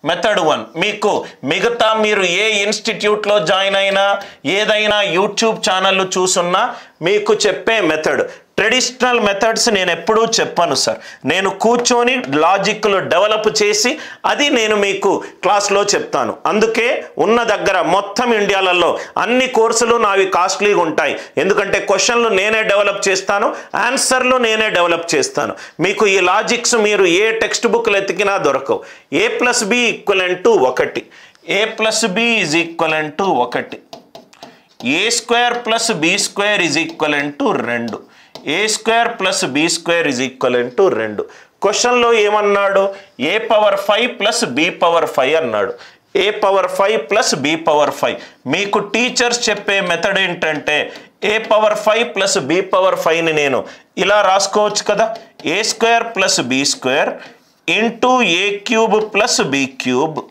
Method 1 మీకు మిగతా మీరు ఏ ఇన్స్టిట్యూట్లో జాయిన్ అయినా ఏదైనా యూట్యూబ్ ఛానల్ చూసున్నా మీకు చెప్పే మెథడ్. ట్రెడిషనల్ మెథడ్స్ నేను ఎప్పుడూ చెప్పను సార్. నేను కూర్చొని లాజిక్లు డెవలప్ చేసి అది నేను మీకు క్లాస్లో చెప్తాను. అందుకే ఉన్న దగ్గర మొత్తం ఇండియాలలో అన్ని కోర్సులు నావి కాస్ట్లీగా ఉంటాయి. ఎందుకంటే క్వశ్చన్లు నేనే డెవలప్ చేస్తాను, ఆన్సర్లు నేనే డెవలప్ చేస్తాను. మీకు ఈ లాజిక్స్ మీరు ఏ టెక్స్ట్ బుక్లు ఎతికినా దొరకవు. a + b = 1, a + b = 1, a² + b² = 2, a² + b² = 2. క్వశ్చన్లో ఏమన్నాడు? a⁵ + b⁵ అన్నాడు. a⁵ + b⁵. మీకు టీచర్స్ చెప్పే మెథడ్ ఏంటంటే a⁵ + b⁵ని నేను ఇలా రాసుకోవచ్చు కదా, a² + b² × a³ + b³.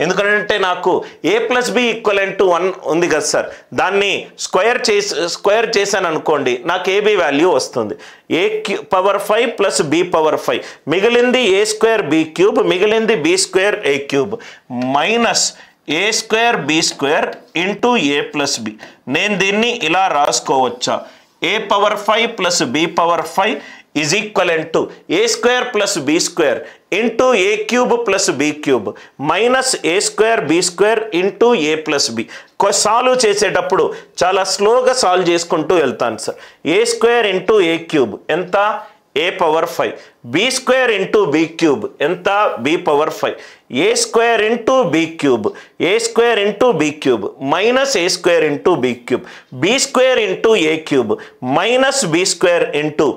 ఎందుకంటే నాకు a + b = 1 ఉంది కదా సార్, దాన్ని స్క్వేర్ చేశాను అనుకోండి, నాకు ab వాల్యూ వస్తుంది. a⁵ + b⁵, మిగిలింది a² b³ మిగిలింది b² a³ minus a² b² × a + b. నేను దీన్ని ఇలా రాసుకోవచ్చా? a⁵ + b⁵ is equivalent to a² + b² into a³ + b³ minus a² b² into a + b. Solve చేసేటప్పుడు చాలా స్లోగా సాల్వ్ చేసుకుంటూ వెళ్తాను సార్. a² into a³ ఎంత? a⁵. b² into b³ ఎంత? b⁵. a² into b³ a² into b³ minus a² into b³ b² into a³ minus b² into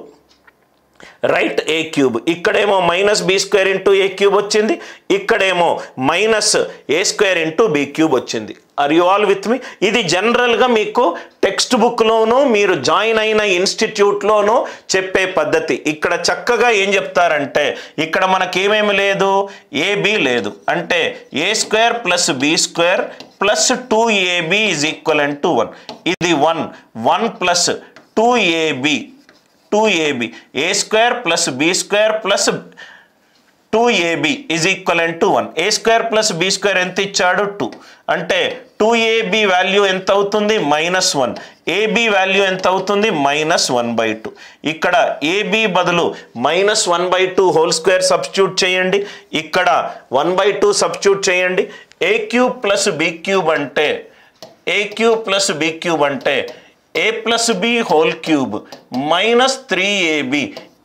right a³. ఇక్కడేమో -b² into a³ వచ్చింది, ఇక్కడేమో -a² into b³ వచ్చింది. Are you all with మీ? ఇది జనరల్గా మీకు text బుక్లోనూ మీరు join అయిన ఇన్స్టిట్యూట్లోనూ చెప్పే పద్ధతి. ఇక్కడ చక్కగా ఏం చెప్తారంటే ఇక్కడ మనకేమేమి లేదు, ab లేదు, అంటే a² + b² + 2ab = 1. ఇది 1 + 2ab a² + b² + 2ab = 1. a² + b² ఎంత ఇచ్చాడు? 2. అంటే 2ab వాల్యూ ఎంత అవుతుంది? -1. ab వాల్యూ ఎంత అవుతుంది? -1/2. ఇక్కడ ab బదులు -1/2 హోల్ స్క్వేర్ సబ్స్టిట్యూట్ చేయండి, ఇక్కడ 1/2 సబ్స్టిట్యూట్ చేయండి. a³ + b³ అంటే a³ + b³ అంటే a + b whole cube minus 3ab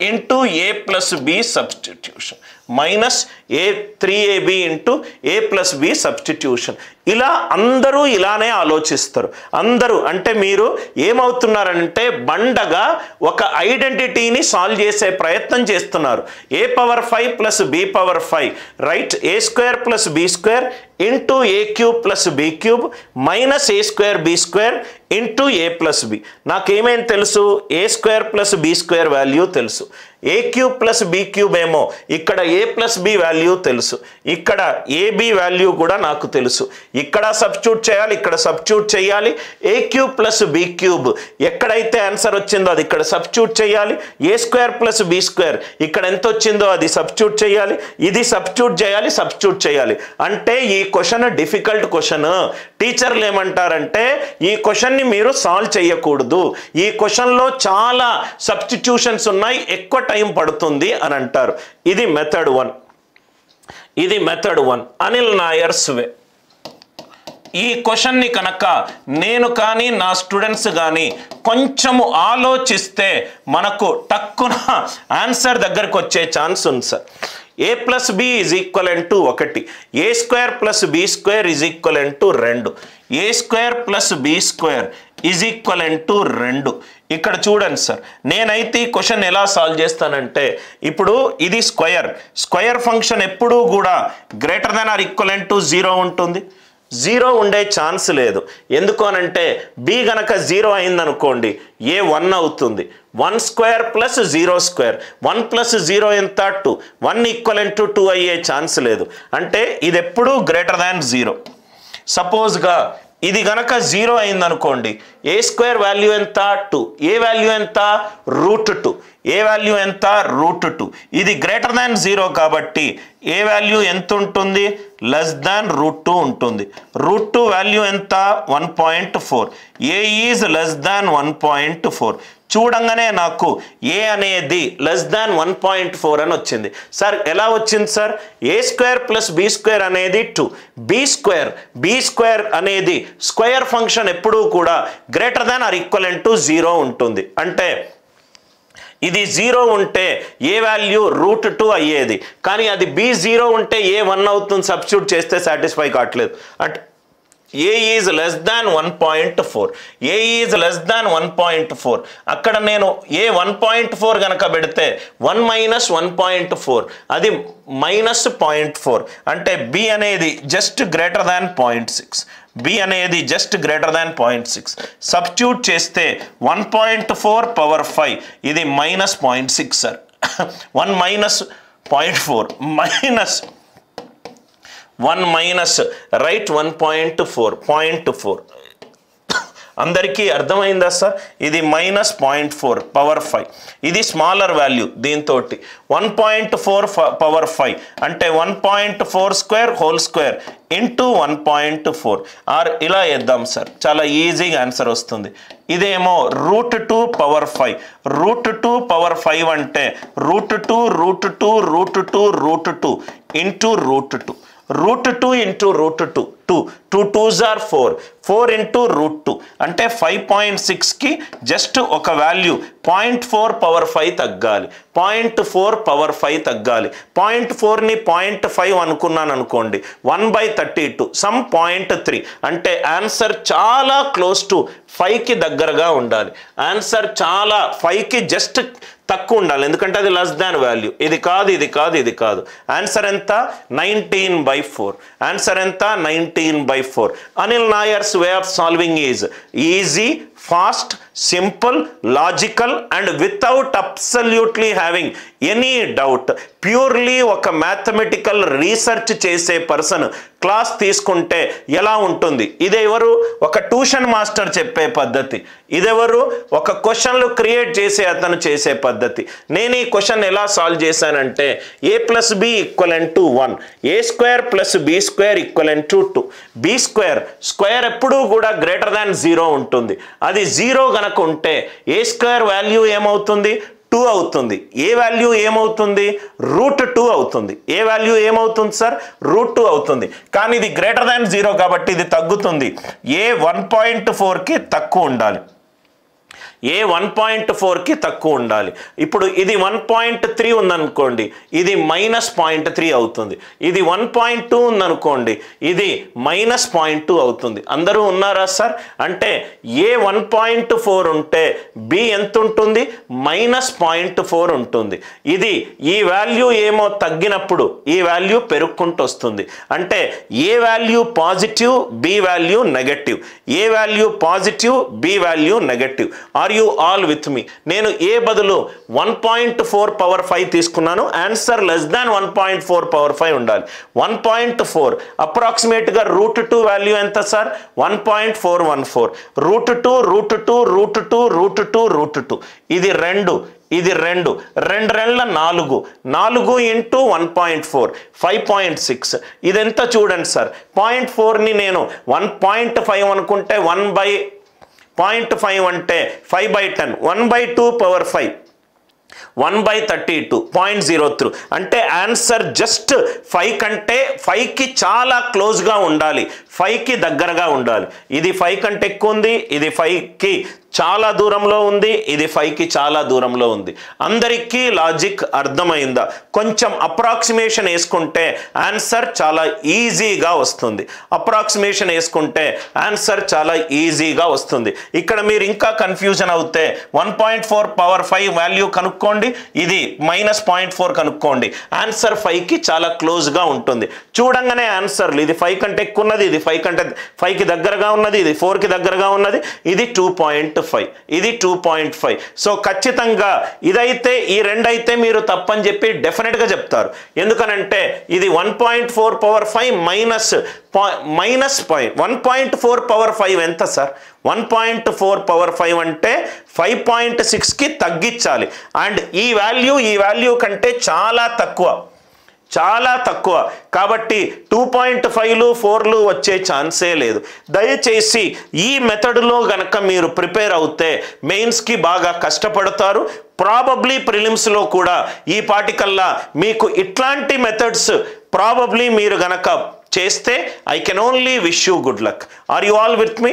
into a + b substitution minus 3ab into a + b substitution. ఇలా అందరూ ఇలానే ఆలోచిస్తారు. అందరూ అంటే మీరు ఏమవుతున్నారంటే బండగా ఒక ఐడెంటిటీని సాల్వ్ చేసే ప్రయత్నం చేస్తున్నారు. a⁵ + b⁵, right? a² + b² into a³ + b³ minus a² b² into a + b. నాకేమేం తెలుసు? a² + b² వాల్యూ తెలుసు, a³ + b³ ఏమో ఇక్కడ a + b వాల్యూ తెలుసు, ఇక్కడ ab వాల్యూ కూడా నాకు తెలుసు. ఇక్కడ సబ్స్టిట్యూట్ చేయాలి, ఇక్కడ సబ్స్టిట్యూట్ చేయాలి. a³ + b³ ఎక్కడైతే ఆన్సర్ వచ్చిందో అది ఇక్కడ సబ్స్టిట్యూట్ చేయాలి. a² + b² ఇక్కడ ఎంత వచ్చిందో అది సబ్స్టిట్యూట్ చేయాలి, ఇది సబ్స్టిట్యూట్ చేయాలి, సబ్స్టిట్యూట్ చేయాలి. అంటే ఈ క్వశ్చన్ డిఫికల్ట్ క్వశ్చన్. టీచర్లు ఏమంటారంటే ఈ క్వశ్చన్ని మీరు సాల్వ్ చేయకూడదు, ఈ క్వశ్చన్లో చాలా సబ్స్టిట్యూషన్స్ ఉన్నాయి, ఎక్కువ టైం పడుతుంది అని అంటారు. ఇది మెథడ్ 1. ఇది మెథడ్ 1 అనిల్ నాయర్స్ వే. ఈ క్వశ్చన్ని కనుక నేను కానీ నా స్టూడెంట్స్ కానీ కొంచెము ఆలోచిస్తే మనకు టక్కున ఆన్సర్ దగ్గరకు వచ్చే ఛాన్స్ ఉంది sir. a + b = 1, a² + b² = 2, a² + b² = 2. ఇక్కడ చూడండి సార్, నేనైతే ఈ క్వశ్చన్ ఎలా సాల్వ్ చేస్తానంటే ఇప్పుడు ఇది స్క్వేర్ ఫంక్షన్ ఎప్పుడూ కూడా > 0 ఉంటుంది. 0 ఉండే ఛాన్స్ లేదు. ఎందుకు అనంటే b గనక 0 అయిందనుకోండి a 1 అవుతుంది. 1² + 0², 1 + 0 ఎంత? 2. 1 = 2 అయ్యే ఛాన్స్ లేదు. అంటే ఇది ఎప్పుడూ > 0. సపోజ్గా ఇది గనక 0 అయిందనుకోండి ఏ స్క్వేర్ వాల్యూ ఎంత 2, ఏ వాల్యూ ఎంత √2, ఏ వాల్యూ ఎంత √2. ఇది గ్రేటర్ దాన్ 0 కాబట్టి ఏ వాల్యూ ఎంత ఉంటుంది లెస్ దాన్ √2 ఉంటుంది. √2 వాల్యూ ఎంత 1.4, ఏ ఈజ్ లెస్ దాన్ 1.4. చూడంగానే నాకు ఏ అనేది లెస్ దాన్ 1.4 అని వచ్చింది. సార్ ఎలా వచ్చింది సార్? ఏ స్క్వేర్ ప్లస్ బి స్క్వేర్ అనేది 2, బి స్క్వేర్ అనేది స్క్వేర్ ఫంక్షన్ ఎప్పుడూ కూడా greater than or equivalent to 0 ఉంటుంది. అంటే ఇది 0 ఉంటే ఏ వాల్యూ √2 అయ్యేది, కానీ అది బి 0 ఉంటే ఏ 1 అవుతుంది. సబ్స్టిట్యూట్ చేస్తే సాటిస్ఫై కావట్లేదు. అంటే A is less than 1.4, A is less than 1.4. అక్కడ నేను ఏ 1.4 కనుక పెడితే 1 మైనస్ 1.4 అది -0.4. అంటే బి అనేది జస్ట్ గ్రేటర్ దాన్ 0.6, బి అనేది జస్ట్ గ్రేటర్ దాన్ 0.6. సబ్స్టిట్యూట్ చేస్తే 1.4 పవర్ 5 ఇది -0.6 sir. 1 minus 0.4 minus 1 minus right 1.4 అందరికీ అర్థమైందా సార్? ఇది -0.4 పవర్ 5, ఇది స్మాలర్ వాల్యూ. దీంతో 1.4 పవర్ 5 అంటే 1.4 square whole square into 1.4 or ఇలా వేద్దాం సార్, చాలా ఈజీగా ఆన్సర్ వస్తుంది. ఇదేమో √2 పవర్ 5, √2 పవర్ 5 అంటే √2 into √2, √2 into √2, 2 2s are 4, 4 into √2 అంటే 5.6కి జస్ట్ ఒక వాల్యూ 0.4 పవర్ 5 తగ్గాలి, 0.4 పవర్ 5 తగ్గాలి. 0.4ని 0.5 అనుకున్నాను అనుకోండి, 1/32 సమ్ 0.3 అంటే ఆన్సర్ చాలా క్లోజ్ టు 5కి దగ్గరగా ఉండాలి. ఆన్సర్ చాలా 5కి జస్ట్ తక్కువ ఉండాలి, ఎందుకంటే అది లెస్ దాన్ వాల్యూ. ఇది కాదు, ఇది కాదు, ఇది కాదు. ఆన్సర్ ఎంత 19/4. ఆన్సర్ ఎంత 19/4. Anil Nayar's way of solving is easy, fast, simple, logical and without absolutely having any doubt. Purely ఒక మ్యాథమెటికల్ రీసెర్చ్ చేసే పర్సన్ క్లాస్ తీసుకుంటే ఎలా ఉంటుంది? ఇదెవరు? ఒక ట్యూషన్ మాస్టర్ చెప్పే పద్ధతి. ఇదెవరు? ఒక క్వశ్చన్లు క్రియేట్ చేసే అతను చేసే పద్ధతి. నేను ఈ క్వశ్చన్ ఎలా సాల్వ్ చేశానంటే a plus b equivalent to 1, a square plus b square equivalent to 2. B square ఎప్పుడూ కూడా గ్రేటర్ దాన్ 0 ఉంటుంది. అది 0 గనక ఉంటే ఏ స్క్వేర్ వాల్యూ ఏమవుతుంది? 2 అవుతుంది. ఏ వాల్యూ ఏమవుతుంది? √2 అవుతుంది. ఏ వాల్యూ ఏమవుతుంది సార్? √2 అవుతుంది. కానీ ఇది గ్రేటర్ దాన్ 0 కాబట్టి ఇది తగ్గుతుంది. ఏ 1.4కి తక్కువ ఉండాలి, ఏ 1.4కి తక్కువ ఉండాలి. ఇప్పుడు ఇది 1.3 ఉందనుకోండి, ఇది -0.3 అవుతుంది. ఇది 1.2 ఉందనుకోండి, ఇది -0.2 అవుతుంది. అందరూ ఉన్నారా సార్? అంటే ఏ 1.4 ఉంటే బి ఎంత ఉంటుంది? -0.4 ఉంటుంది. ఇది ఈ వాల్యూ ఏమో తగ్గినప్పుడు ఈ వాల్యూ పెరుగుకుంటూ వస్తుంది. అంటే A value positive, B value negative, A value positive, B value negative. Are you all with me? నేను ఏ బదులు 1.4 పవర్ 5 తీసుకున్నాను. ఆన్సర్ లెస్ దాన్ 1.4 పవర్ 5 ఉండాలి. 1.4 అప్రాక్సిమేట్గా √2 వాల్యూ ఎంత సార్? 1.414. √2 ఇది 2, ఇది 2, 2 రెండ్ల 4, 4 ఇంటూ 1.4 5.6. ఇదెంత చూడండి సార్. 0.4ని నేను 1.5 అనుకుంటే 1/0.5 అంటే 5/10, 1/2 పవర్ 5 1/32 0.03. అంటే ఆన్సర్ జస్ట్ 5 కంటే 5కి చాలా క్లోజ్గా ఉండాలి, 5కి దగ్గరగా ఉండాలి. ఇది 5 కంటే ఎక్కువ ఉంది, ఇది 5కి చాలా దూరంలో ఉంది, ఇది 5కి చాలా దూరంలో ఉంది. అందరికీ లాజిక్ అర్థమైందా? కొంచెం అప్రాక్సిమేషన్ వేసుకుంటే ఆన్సర్ చాలా ఈజీగా వస్తుంది. అప్రాక్సిమేషన్ వేసుకుంటే ఆన్సర్ చాలా ఈజీగా వస్తుంది. ఇక్కడ మీరు ఇంకా కన్ఫ్యూజన్ అవుతే 1.4 పవర్ 5 వాల్యూ కనుక్కోండి, ఇది -0.4 కనుక్కోండి. ఆన్సర్ 5కి చాలా క్లోజ్గా ఉంటుంది. చూడంగానే ఆన్సర్లు ఇది 5 కంటే ఎక్కువ ఉన్నది, ఇది 5కి దగ్గరగా ఉన్నది, ఇది 4కి దగ్గరగా ఉన్నది, ఇది 2.5. 2.5, ఇది 2.5. సో ఖచ్చితంగా ఇదైతే ఈ రెండైతే మీరు తప్పని చెప్పి డెఫినెట్గా చెప్తారు. ఎందుకనంటే ఇది 1.4 పవర్ 5 మైనస్ 1.4 పవర్ 5 ఎంత సార్? 1.4 పవర్ 5 అంటే 5.6కి తగ్గించాలి. అండ్ ఈ వాల్యూ కంటే చాలా తక్కువ కాబట్టి 2.5లు 4లు వచ్చే ఛాన్సే లేదు. దయచేసి ఈ మెథడ్లో గనక మీరు ప్రిపేర్ అవుతే మెయిన్స్కి బాగా కష్టపడతారు. ప్రాబబ్లీ ప్రిలిమ్స్లో కూడా ఈ పాటికల్లా మీకు ఇట్లాంటి మెథడ్స్ ప్రాబబ్లీ మీరు గనక చేస్తే I can only wish you good luck. Are you all with me?